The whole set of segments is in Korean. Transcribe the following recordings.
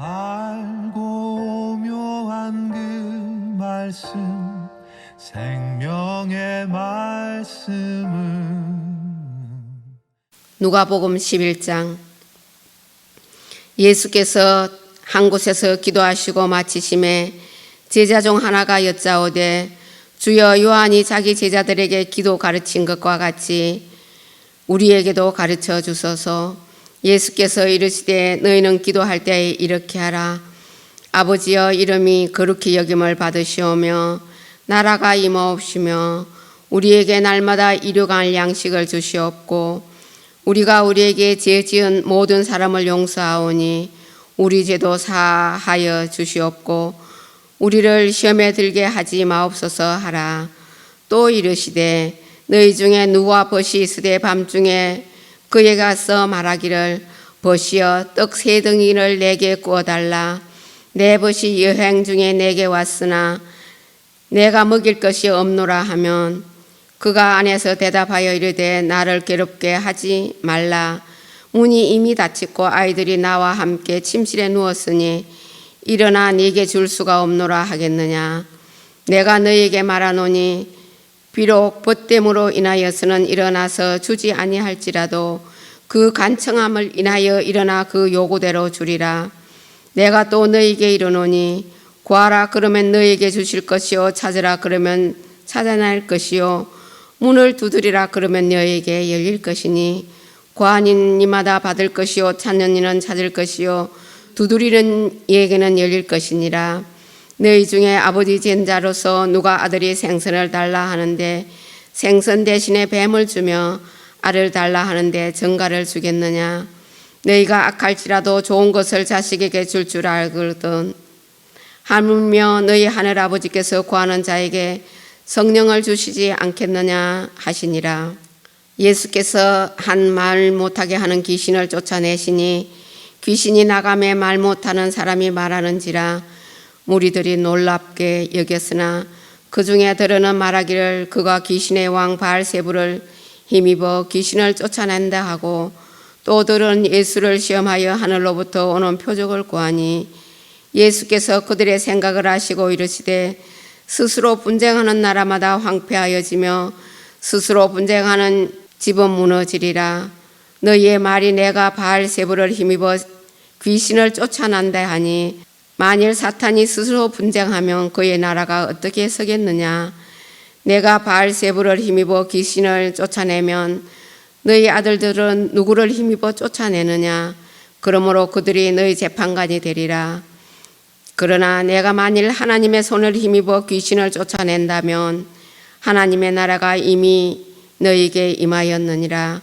알고 묘한 그 말씀, 생명의 말씀은 누가복음 11장. 예수께서 한 곳에서 기도하시고 마치심에 제자 중 하나가 여짜오되, 주여, 요한이 자기 제자들에게 기도 가르친 것과 같이 우리에게도 가르쳐 주소서. 예수께서 이르시되, 너희는 기도할 때에 이렇게 하라. 아버지여, 이름이 거룩히 여김을 받으시오며 나라가 임하옵시며 우리에게 날마다 일용할 양식을 주시옵고, 우리가 우리에게 죄 지은 모든 사람을 용서하오니 우리 죄도 사하여 주시옵고, 우리를 시험에 들게 하지 마옵소서 하라. 또 이르시되, 너희 중에 누구와 벗이 있으되 밤중에 그에 가서 말하기를, 벗이여, 떡 3덩이를 내게 구워달라. 내 벗이 여행 중에 내게 왔으나 내가 먹일 것이 없노라 하면, 그가 안에서 대답하여 이르되, 나를 괴롭게 하지 말라. 문이 이미 닫히고 아이들이 나와 함께 침실에 누웠으니 일어나 네게 줄 수가 없노라 하겠느냐. 내가 너희에게 말하노니 비록 벗됨으로 인하여서는 일어나서 주지 아니할지라도 그 간청함을 인하여 일어나 그 요구대로 주리라. 내가 또 너희에게 이르노니, 구하라 그러면 너희에게 주실 것이요, 찾으라 그러면 찾아낼 것이요, 문을 두드리라 그러면 너희에게 열릴 것이니, 구하는 이마다 받을 것이요, 찾는 이는 찾을 것이요, 두드리는 이에게는 열릴 것이니라. 너희 중에 아버지 된 자로서 누가 아들이 생선을 달라 하는데 생선 대신에 뱀을 주며 알을 달라 하는데 정갈을 주겠느냐. 너희가 악할지라도 좋은 것을 자식에게 줄 알거든. 하물며 너희 하늘 아버지께서 구하는 자에게 성령을 주시지 않겠느냐 하시니라. 예수께서 한 말 못하게 하는 귀신을 쫓아내시니 귀신이 나가매 말 못하는 사람이 말하는지라. 무리들이 놀랍게 여겼으나 그 중에 들어는 말하기를, 그가 귀신의 왕 바알세불을 힘입어 귀신을 쫓아낸다 하고, 또 들은 예수를 시험하여 하늘로부터 오는 표적을 구하니, 예수께서 그들의 생각을 아시고 이르시되, 스스로 분쟁하는 나라마다 황폐하여지며 스스로 분쟁하는 집은 무너지리라. 너희의 말이 내가 바알세불을 힘입어 귀신을 쫓아낸다 하니, 만일 사탄이 스스로 분쟁하면 그의 나라가 어떻게 서겠느냐. 내가 바알세불을 힘입어 귀신을 쫓아내면 너희 아들들은 누구를 힘입어 쫓아내느냐. 그러므로 그들이 너희 재판관이 되리라. 그러나 내가 만일 하나님의 손을 힘입어 귀신을 쫓아낸다면 하나님의 나라가 이미 너희에게 임하였느니라.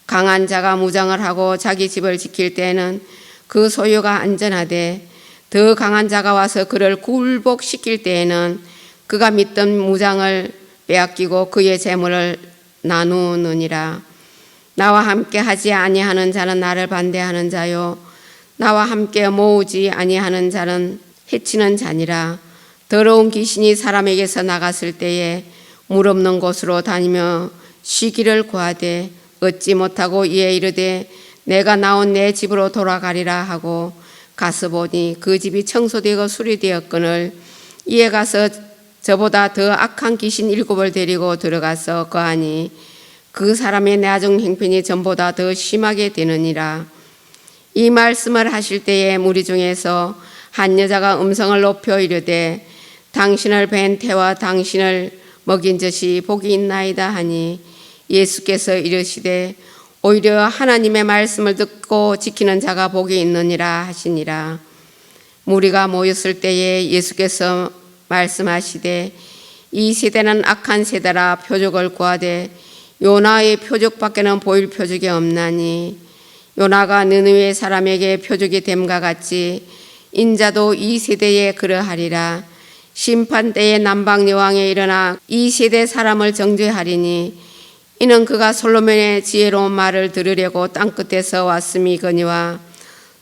강한 자가 무장을 하고 자기 집을 지킬 때에는 그 소유가 안전하되, 더 강한 자가 와서 그를 굴복시킬 때에는 그가 믿던 무장을 빼앗기고 그의 재물을 나누느니라. 나와 함께 하지 아니하는 자는 나를 반대하는 자요, 나와 함께 모으지 아니하는 자는 해치는 자니라. 더러운 귀신이 사람에게서 나갔을 때에 물 없는 곳으로 다니며 쉬기를 구하되 얻지 못하고 이에 이르되, 내가 나온 내 집으로 돌아가리라 하고 가서 보니 그 집이 청소되고 수리되었거늘, 이에 가서 저보다 더 악한 귀신 7을 데리고 들어가서 거하니 그 사람의 나중 행편이 전보다 더 심하게 되느니라. 이 말씀을 하실 때에 무리 중에서 한 여자가 음성을 높여 이르되, 당신을 뵌 태와 당신을 먹인 젖이 복이 있나이다 하니, 예수께서 이르시되, 오히려 하나님의 말씀을 듣고 지키는 자가 복이 있느니라 하시니라. 무리가 모였을 때에 예수께서 말씀하시되, 이 세대는 악한 세대라. 표적을 구하되 요나의 표적밖에는 보일 표적이 없나니, 요나가 느느웨 사람에게 표적이 됨과 같이 인자도 이 세대에 그러하리라. 심판 때에 남방 여왕에 일어나 이 세대 사람을 정죄하리니, 이는 그가 솔로몬의 지혜로운 말을 들으려고 땅끝에서 왔음이거니와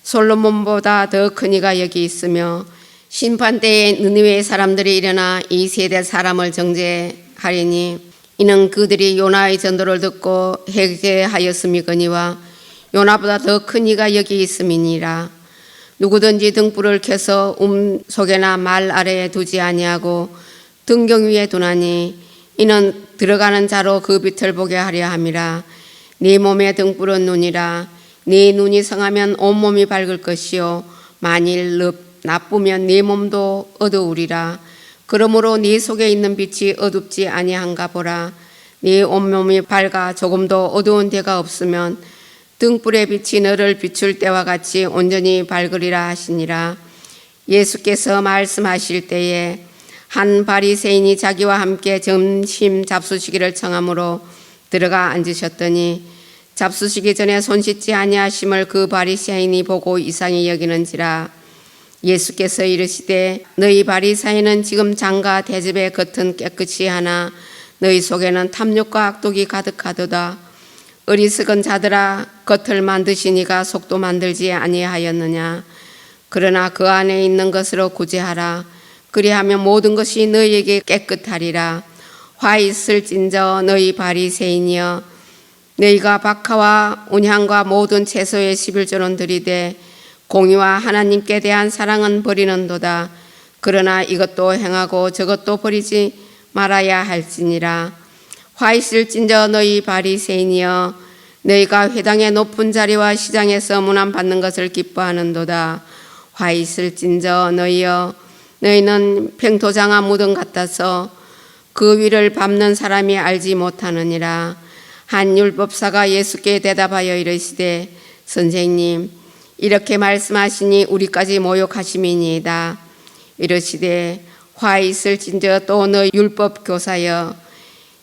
솔로몬보다 더 큰 이가 여기 있으며, 심판 때에 느느웨 사람들이 일어나 이 세대 사람을 정죄하리니, 이는 그들이 요나의 전도를 듣고 회개하였음이거니와 요나보다 더 큰 이가 여기 있음이니라. 누구든지 등불을 켜서 속에나 말 아래에 두지 아니하고 등경 위에 두나니 이는 들어가는 자로 그 빛을 보게 하려 함이라. 네 몸의 등불은 눈이라. 네 눈이 성하면 온몸이 밝을 것이요 만일 나쁘면 네 몸도 어두우리라. 그러므로 네 속에 있는 빛이 어둡지 아니한가 보라. 네 온몸이 밝아 조금도 어두운 데가 없으면 등불의 빛이 너를 비출 때와 같이 온전히 밝으리라 하시니라. 예수께서 말씀하실 때에 한 바리새인이 자기와 함께 점심 잡수시기를 청함으로 들어가 앉으셨더니 잡수시기 전에 손 씻지 아니하심을 그 바리새인이 보고 이상히 여기는지라. 예수께서 이르시되 너희 바리새인은 지금 장과 대접의 겉은 깨끗이 하나 너희 속에는 탐욕과 악독이 가득하도다. 어리석은 자들아, 겉을 만드시니가 속도 만들지 아니하였느냐. 그러나 그 안에 있는 것으로 구제하라. 그리하면 모든 것이 너희에게 깨끗하리라. 화 있을진저 너희 바리새인이여, 너희가 박하와 온향과 모든 채소의 11조는 들이되 공의와 하나님께 대한 사랑은 버리는도다. 그러나 이것도 행하고 저것도 버리지 말아야 할지니라. 화 있을진저 너희 바리새인이여, 너희가 회당의 높은 자리와 시장에서 문안 받는 것을 기뻐하는도다. 화 있을진저 너희여, 너희는 평토장화 무덤 같아서 그 위를 밟는 사람이 알지 못하느니라. 한 율법사가 예수께 대답하여 이르시되 선생님, 이렇게 말씀하시니 우리까지 모욕하심이니이다. 이르시되 화 있을진저 또 너 율법 교사여,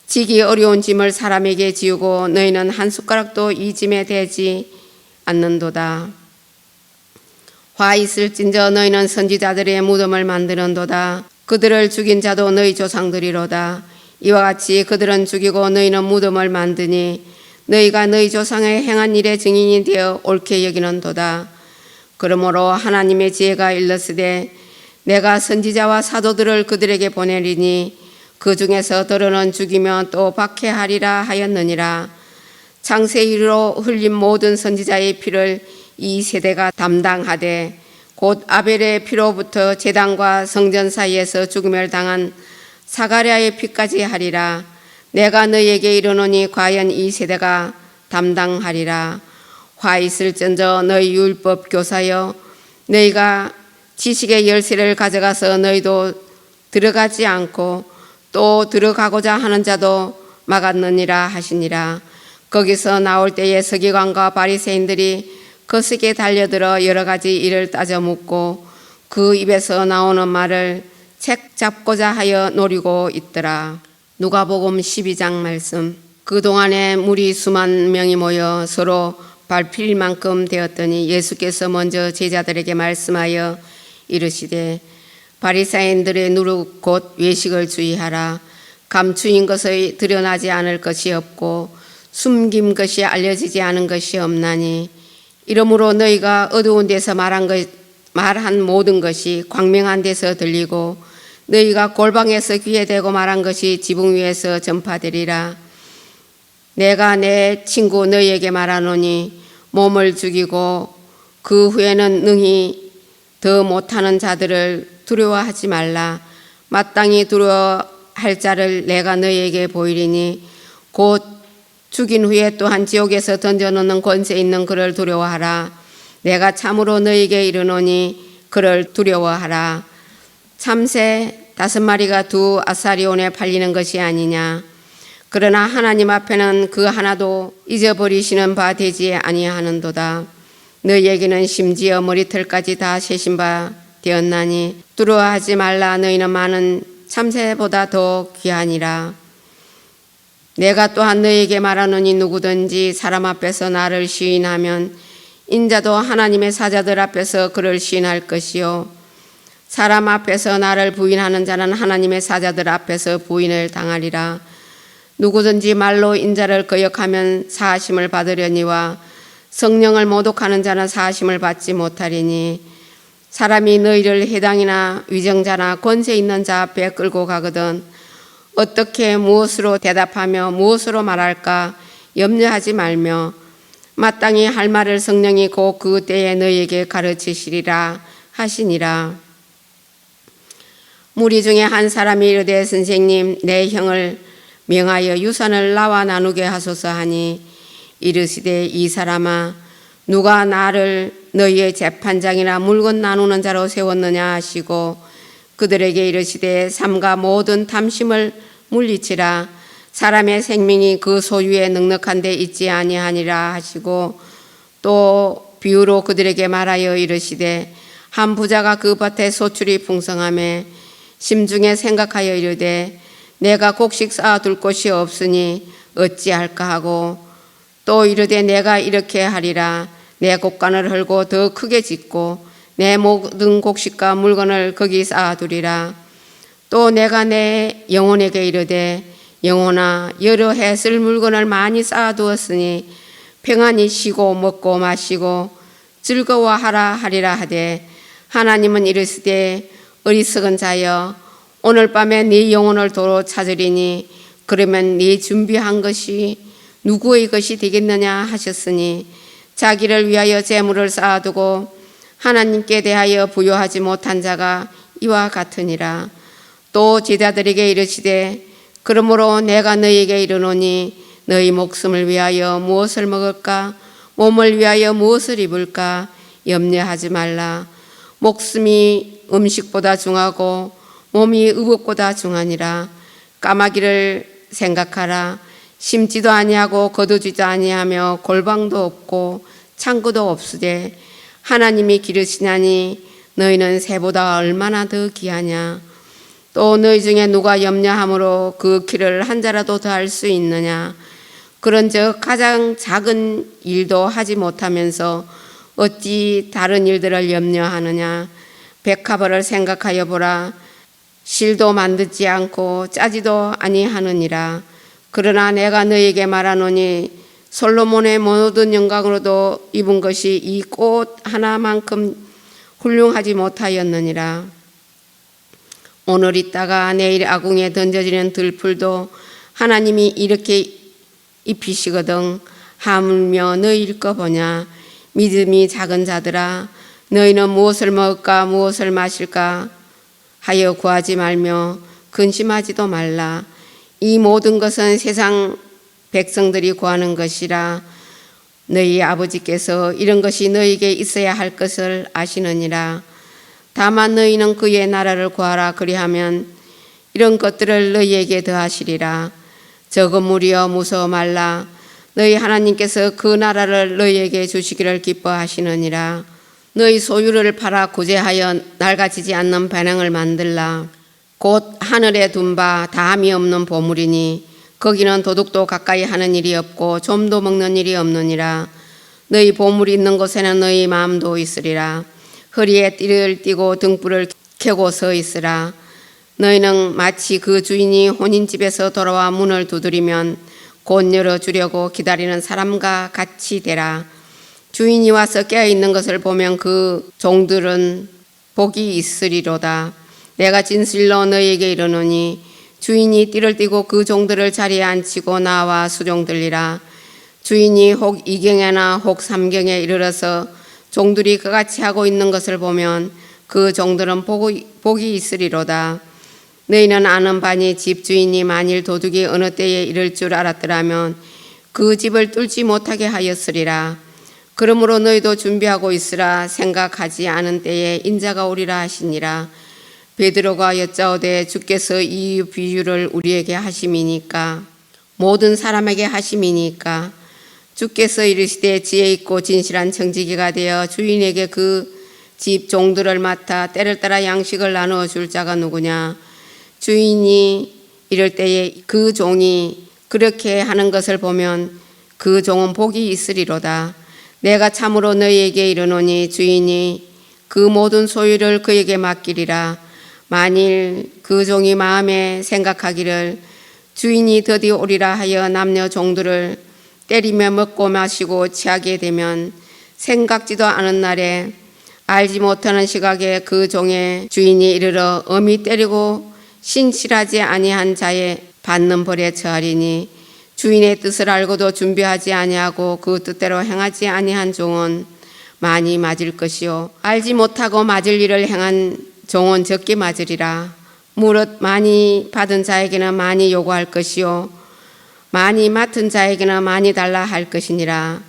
지기 어려운 짐을 사람에게 지우고 너희는 한 숟가락도 이 짐에 대지 않는도다. 화 있을진저 너희는 선지자들의 무덤을 만드는도다. 그들을 죽인 자도 너희 조상들이로다. 이와 같이 그들은 죽이고 너희는 무덤을 만드니 너희가 너희 조상의 행한 일의 증인이 되어 옳게 여기는도다. 그러므로 하나님의 지혜가 일렀으되 내가 선지자와 사도들을 그들에게 보내리니 그 중에서 더러는 죽이며 또 박해하리라 하였느니라. 창세 이후로 흘린 모든 선지자의 피를 이 세대가 담당하되 곧 아벨의 피로부터 제단과 성전 사이에서 죽음을 당한 사가랴의 피까지 하리라. 내가 너희에게 이르노니 과연 이 세대가 담당하리라. 화 있을전저 너희 율법 교사여, 너희가 지식의 열쇠를 가져가서 너희도 들어가지 않고 또 들어가고자 하는 자도 막았느니라 하시니라. 거기서 나올 때에 서기관과 바리새인들이 거스게 달려들어 여러 가지 일을 따져 묻고 그 입에서 나오는 말을 책 잡고자 하여 노리고 있더라. 누가복음 12장 말씀. 그동안에 무리 수만 명이 모여 서로 밟힐 만큼 되었더니 예수께서 먼저 제자들에게 말씀하여 이르시되 바리새인들의 누룩 곧 외식을 주의하라. 감추인 것이 드러나지 않을 것이 없고 숨긴 것이 알려지지 않은 것이 없나니 이러므로 너희가 어두운 데서 말한 모든 것이 광명한 데서 들리고 너희가 골방에서 귀에 대고 말한 것이 지붕 위에서 전파되리라. 내가 내 친구 너희에게 말하노니 몸을 죽이고 그 후에는 능히 더 못하는 자들을 두려워하지 말라. 마땅히 두려워할 자를 내가 너희에게 보이리니 곧 죽인 후에 또한 지옥에서 던져놓는 권세 있는 그를 두려워하라. 내가 참으로 너희에게 이르노니 그를 두려워하라. 참새 5마리가 2 아사리온에 팔리는 것이 아니냐. 그러나 하나님 앞에는 그 하나도 잊어버리시는 바 되지 아니하는도다. 너희에게는 심지어 머리털까지 다 세신 바 되었나니 두려워하지 말라. 너희는 많은 참새보다 더 귀하니라. 내가 또한 너희에게 말하노니 누구든지 사람 앞에서 나를 시인하면 인자도 하나님의 사자들 앞에서 그를 시인할 것이요 사람 앞에서 나를 부인하는 자는 하나님의 사자들 앞에서 부인을 당하리라. 누구든지 말로 인자를 거역하면 사하심을 받으려니와 성령을 모독하는 자는 사하심을 받지 못하리니 사람이 너희를 해당이나 위정자나 권세 있는 자 앞에 끌고 가거든 어떻게 무엇으로 대답하며 무엇으로 말할까 염려하지 말며 마땅히 할 말을 성령이 곧 그 때에 너희에게 가르치시리라 하시니라. 무리 중에 한 사람이 이르되 선생님 내 형을 명하여 유산을 나와 나누게 하소서 하니 이르시되 이 사람아 누가 나를 너희의 재판장이나 물건 나누는 자로 세웠느냐 하시고 그들에게 이르시되 삼가 모든 탐심을 물리치라. 사람의 생명이 그 소유에 넉넉한 데 있지 아니하니라 하시고 또 비유로 그들에게 말하여 이르시되 한 부자가 그 밭에 소출이 풍성하매 심중에 생각하여 이르되 내가 곡식 쌓아둘 곳이 없으니 어찌할까 하고 또 이르되 내가 이렇게 하리라. 내 곡간을 헐고 더 크게 짓고 내 모든 곡식과 물건을 거기 쌓아두리라. 또 내가 내 영혼에게 이르되 영혼아 여러 해 쓸 물건을 많이 쌓아두었으니 평안히 쉬고 먹고 마시고 즐거워하라 하리라 하되 하나님은 이르시되 어리석은 자여 오늘 밤에 네 영혼을 도로 찾으리니 그러면 네 준비한 것이 누구의 것이 되겠느냐 하셨으니 자기를 위하여 재물을 쌓아두고 하나님께 대하여 부여하지 못한 자가 이와 같으니라. 또 제자들에게 이르시되 그러므로 내가 너희에게 이르노니 너희 목숨을 위하여 무엇을 먹을까 몸을 위하여 무엇을 입을까 염려하지 말라. 목숨이 음식보다 중하고 몸이 의복보다 중하니라. 까마귀를 생각하라. 심지도 아니하고 거두지도 아니하며 골방도 없고 창고도 없으되 하나님이 기르시나니 너희는 새보다 얼마나 더 귀하냐. 또 너희 중에 누가 염려함으로 그 길을 한 자라도 더 할 수 있느냐. 그런즉 가장 작은 일도 하지 못하면서 어찌 다른 일들을 염려하느냐. 백합을 생각하여 보라. 실도 만들지 않고 짜지도 아니하느니라. 그러나 내가 너희에게 말하노니 솔로몬의 모든 영광으로도 입은 것이 이 꽃 하나만큼 훌륭하지 못하였느니라. 오늘 있다가 내일 아궁에 던져지는 들풀도 하나님이 이렇게 입히시거든. 하물며 너희일 거 보냐. 믿음이 작은 자들아 너희는 무엇을 먹을까 무엇을 마실까 하여 구하지 말며 근심하지도 말라. 이 모든 것은 세상 백성들이 구하는 것이라. 너희 아버지께서 이런 것이 너희에게 있어야 할 것을 아시느니라. 다만 너희는 그의 나라를 구하라. 그리하면 이런 것들을 너희에게 더하시리라. 적은 무리여 무서워 말라. 너희 하나님께서 그 나라를 너희에게 주시기를 기뻐하시느니라. 너희 소유를 팔아 구제하여 낡아지지 않는 배낭을 만들라. 곧 하늘에 둔 바 다함이 없는 보물이니 거기는 도둑도 가까이 하는 일이 없고 좀도 먹는 일이 없느니라. 너희 보물이 있는 곳에는 너희 마음도 있으리라. 허리에 띠를 띠고 등불을 켜고 서 있으라. 너희는 마치 그 주인이 혼인집에서 돌아와 문을 두드리면 곧 열어주려고 기다리는 사람과 같이 되라. 주인이 와서 깨어있는 것을 보면 그 종들은 복이 있으리로다. 내가 진실로 너희에게 이르노니 주인이 띠를 띠고 그 종들을 자리에 앉히고 나와 수종들리라. 주인이 혹 2경에나 혹 3경에 이르러서 종들이 그같이 하고 있는 것을 보면 그 종들은 복이 있으리로다. 너희는 아는 바니 집주인이 만일 도둑이 어느 때에 이를 줄 알았더라면 그 집을 뚫지 못하게 하였으리라. 그러므로 너희도 준비하고 있으라. 생각하지 않은 때에 인자가 오리라 하시니라. 베드로가 여짜오되 주께서 이 비유를 우리에게 하심이니까 모든 사람에게 하심이니까 주께서 이르시되 지혜 있고 진실한 청지기가 되어 주인에게 그 집 종들을 맡아 때를 따라 양식을 나누어 줄 자가 누구냐. 주인이 이럴 때에 그 종이 그렇게 하는 것을 보면 그 종은 복이 있으리로다. 내가 참으로 너희에게 이르노니 주인이 그 모든 소유를 그에게 맡기리라. 만일 그 종이 마음에 생각하기를 주인이 드디어 오리라 하여 남녀 종들을 때리며 먹고 마시고 취하게 되면 생각지도 않은 날에 알지 못하는 시각에 그 종의 주인이 이르러 엄히 때리고 신실하지 아니한 자의 받는 벌에 처하리니 주인의 뜻을 알고도 준비하지 아니하고 그 뜻대로 행하지 아니한 종은 많이 맞을 것이요 알지 못하고 맞을 일을 행한 종은 적게 맞으리라. 무릇 많이 받은 자에게는 많이 요구할 것이요 많이 맡은 자에게는 많이 달라 할 것이니라.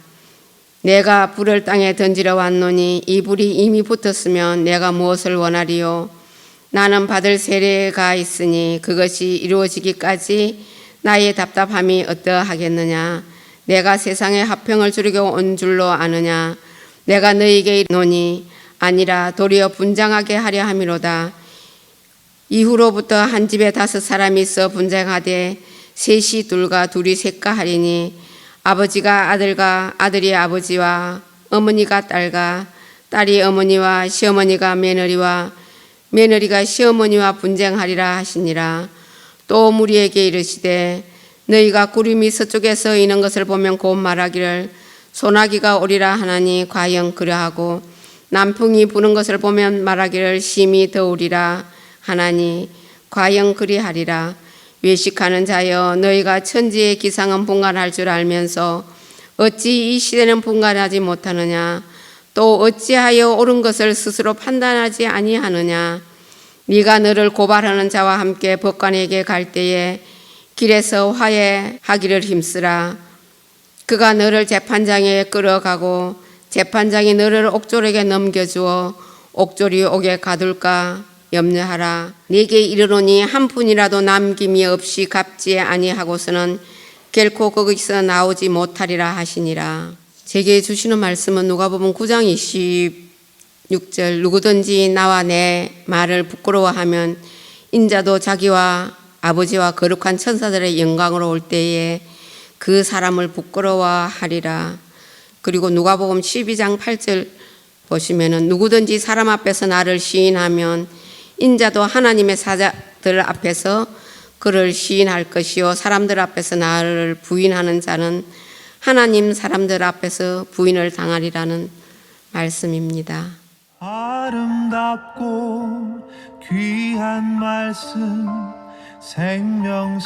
내가 불을 땅에 던지러 왔노니 이 불이 이미 붙었으면 내가 무엇을 원하리요? 나는 받을 세례가 있으니 그것이 이루어지기까지 나의 답답함이 어떠하겠느냐? 내가 세상에 화평을 주려고 온 줄로 아느냐? 내가 너희에게 이르노니 아니라 도리어 분쟁하게 하려 함이로다. 이후로부터 한 집에 5사람이 있어 분쟁하되 셋이 둘과 둘이 셋과 하리니 아버지가 아들과 아들이 아버지와 어머니가 딸과 딸이 어머니와 시어머니가 며느리와 며느리가 시어머니와 분쟁하리라 하시니라. 또 무리에게 이르시되 너희가 구름이 서쪽에서 이는 것을 보면 곧 말하기를 소나기가 오리라 하나니 과연 그러하고 남풍이 부는 것을 보면 말하기를 심히 더우리라 하나니 과연 그리하리라. 외식하는 자여 너희가 천지의 기상은 분간할 줄 알면서 어찌 이 시대는 분간하지 못하느냐? 또 어찌하여 옳은 것을 스스로 판단하지 아니하느냐? 네가 너를 고발하는 자와 함께 법관에게 갈 때에 길에서 화해하기를 힘쓰라. 그가 너를 재판장에 끌어가고 재판장이 너를 옥졸에게 넘겨주어 옥졸이 옥에 가둘까 염려하라. 네게 이르노니 한 푼이라도 남김이 없이 갚지 아니하고서는 결코 거기서 나오지 못하리라 하시니라. 제게 주시는 말씀은 누가복음 9장 26절 누구든지 나와 내 말을 부끄러워하면 인자도 자기와 아버지와 거룩한 천사들의 영광으로 올 때에 그 사람을 부끄러워하리라. 그리고 누가복음 12장 8절 보시면은 누구든지 사람 앞에서 나를 시인하면 인자도 하나님의 사자들 앞에서 그를 시인할 것이요 사람들 앞에서 나를 부인하는 자는 하나님 사람들 앞에서 부인을 당하리라는 말씀입니다. 아름답고 귀한 말씀 생명샘이로다.